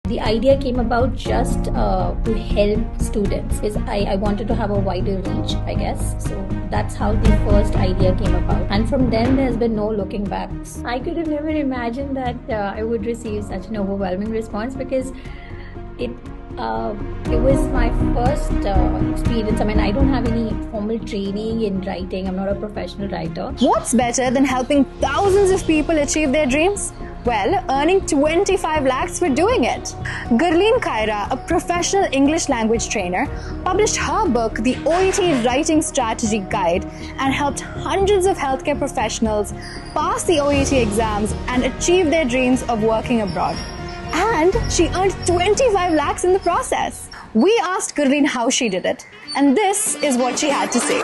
The idea came about just to help students because I wanted to have a wider reach, I guess. So that's how the first idea came about. And from then, there's been no looking back. I could have never imagined that I would receive such an overwhelming response because it it was my first experience. I mean, I don't have any formal training in writing. I'm not a professional writer. What's better than helping thousands of people achieve their dreams? Well, earning 25 lakhs for doing it. Gurleen Khaira, a professional English language trainer, published her book, The OET Writing Strategy Guide, and helped hundreds of healthcare professionals pass the OET exams and achieve their dreams of working abroad. And she earned 25 lakhs in the process. We asked Gurleen how she did it, and this is what she had to say.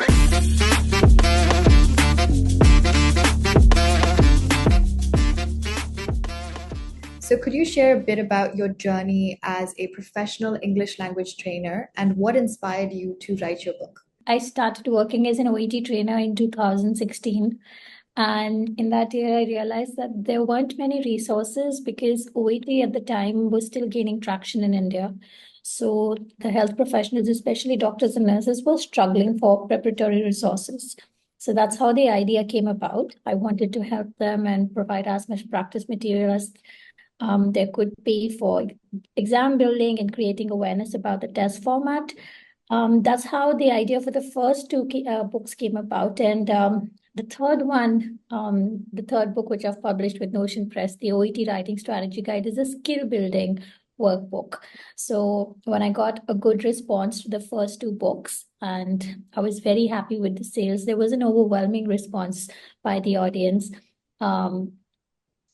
So could you share a bit about your journey as a professional English language trainer and what inspired you to write your book? I started working as an OET trainer in 2016. And in that year, I realized that there weren't many resources because OET at the time was still gaining traction in India. So the health professionals, especially doctors and nurses, were struggling for preparatory resources. So that's how the idea came about. I wanted to help them and provide as much practice material as they could pay for exam building and creating awareness about the test format. That's how the idea for the first two books came about. And the third one, the third book, which I've published with Notion Press, the OET Writing Strategy Guide, is a skill building workbook. So when I got a good response to the first two books, and I was very happy with the sales, there was an overwhelming response by the audience.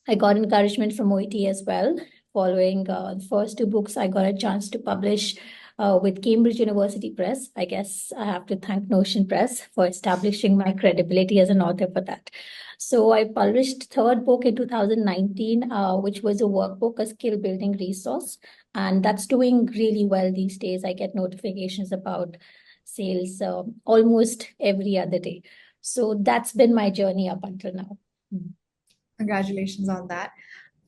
I got encouragement from OET as well. Following the first two books, I got a chance to publish with Cambridge University Press. I guess I have to thank Notion Press for establishing my credibility as an author for that. So I published third book in 2019, which was a workbook, a skill building resource. And that's doing really well these days. I get notifications about sales almost every other day. So that's been my journey up until now. Congratulations on that.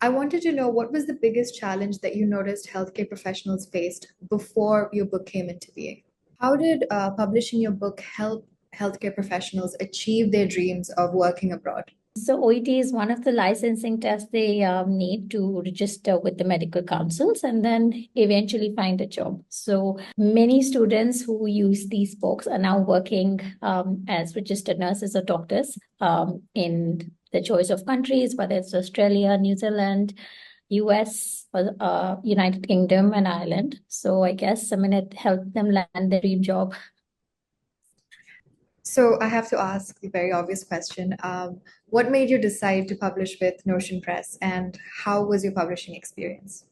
I wanted to know, what was the biggest challenge that you noticed healthcare professionals faced before your book came into being? How did publishing your book help healthcare professionals achieve their dreams of working abroad? So OET is one of the licensing tests they need to register with the medical councils and then eventually find a job. So many students who use these books are now working as registered nurses or doctors in the choice of countries, whether it's Australia, New Zealand, US, or United Kingdom, and Ireland. So I guess it helped them land their dream job. So I have to ask the very obvious question. What made you decide to publish with Notion Press, and how was your publishing experience?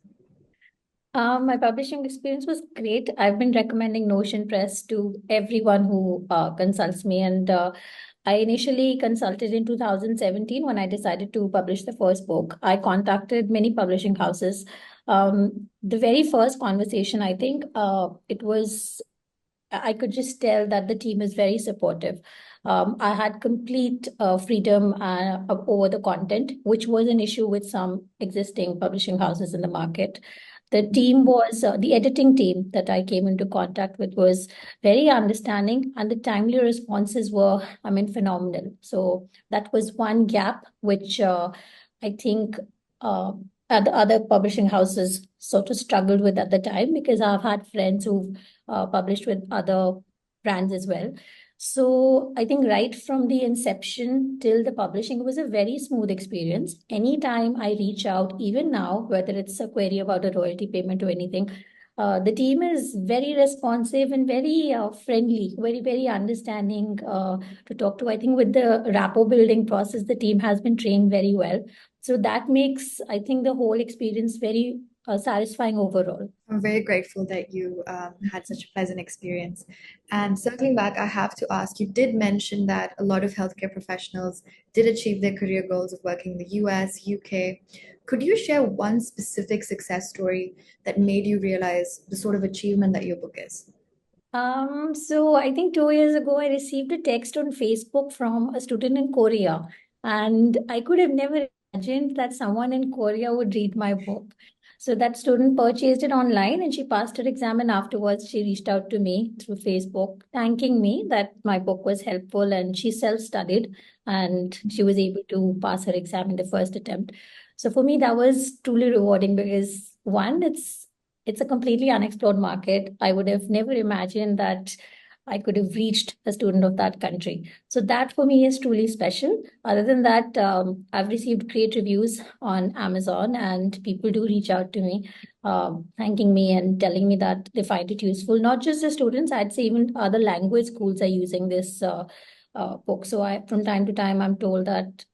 My publishing experience was great. I've been recommending Notion Press to everyone who consults me. And I initially consulted in 2017 when I decided to publish the first book. I contacted many publishing houses. The very first conversation, I think I could just tell that the team is very supportive. I had complete freedom over the content, which was an issue with some existing publishing houses in the market. The team was, the editing team that I came into contact with was very understanding, and the timely responses were, phenomenal. So that was one gap, which I think the other publishing houses sort of struggled with at the time, because I've had friends who've published with other brands as well. So I think right from the inception till the publishing, it was a very smooth experience. Anytime I reach out, even now, whether it's a query about a royalty payment or anything, the team is very responsive and very friendly, very understanding to talk to. I think with the rapport building process, the team has been trained very well. So that makes, I think, the whole experience very satisfying overall. I'm very grateful that you had such a pleasant experience. And circling back, I have to ask, you did mention that a lot of healthcare professionals did achieve their career goals of working in the US, UK. Could you share one specific success story that made you realize the sort of achievement that your book is? So I think 2 years ago, I received a text on Facebook from a student in Korea, and I could have never imagined that someone in Korea would read my book. So that student purchased it online and she passed her exam, and afterwards she reached out to me through Facebook, thanking me that my book was helpful, and she self-studied and she was able to pass her exam in the first attempt. So for me, that was truly rewarding because one, it's a completely unexplored market. I would have never imagined that I could have reached a student of that country. So that for me is truly special. Other than that, I've received great reviews on Amazon, and people do reach out to me, thanking me and telling me that they find it useful. Not just the students, I'd say even other language schools are using this book. So from time to time, I'm told that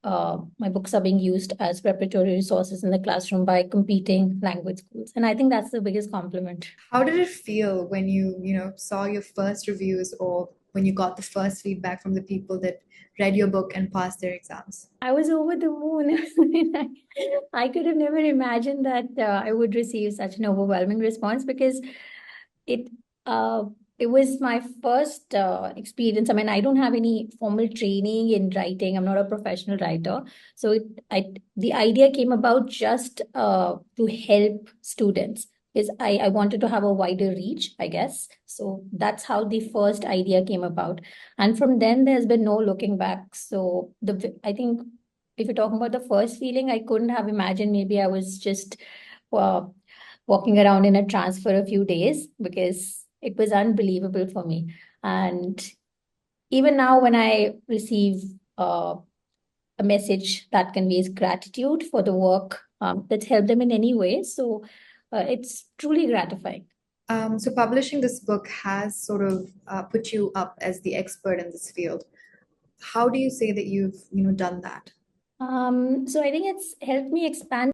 my books are being used as preparatory resources in the classroom by competing language schools, and I think that's the biggest compliment. How did it feel when you saw your first reviews or when you got the first feedback from the people that read your book and passed their exams? I was over the moon. I could have never imagined that I would receive such an overwhelming response because it uh, it was my first experience. I mean, I don't have any formal training in writing. I'm not a professional writer, so the idea came about just to help students. Because I wanted to have a wider reach, I guess. So that's how the first idea came about. And from then, there's been no looking back. So I think if you're talking about the first feeling, I couldn't have imagined. Maybe I was just uh, walking around in a trance for a few days because it was unbelievable for me. And even now, when I receive a message that conveys gratitude for the work that's helped them in any way, so it's truly gratifying. So publishing this book has sort of put you up as the expert in this field. How do you say that you've done that? So I think it's helped me expand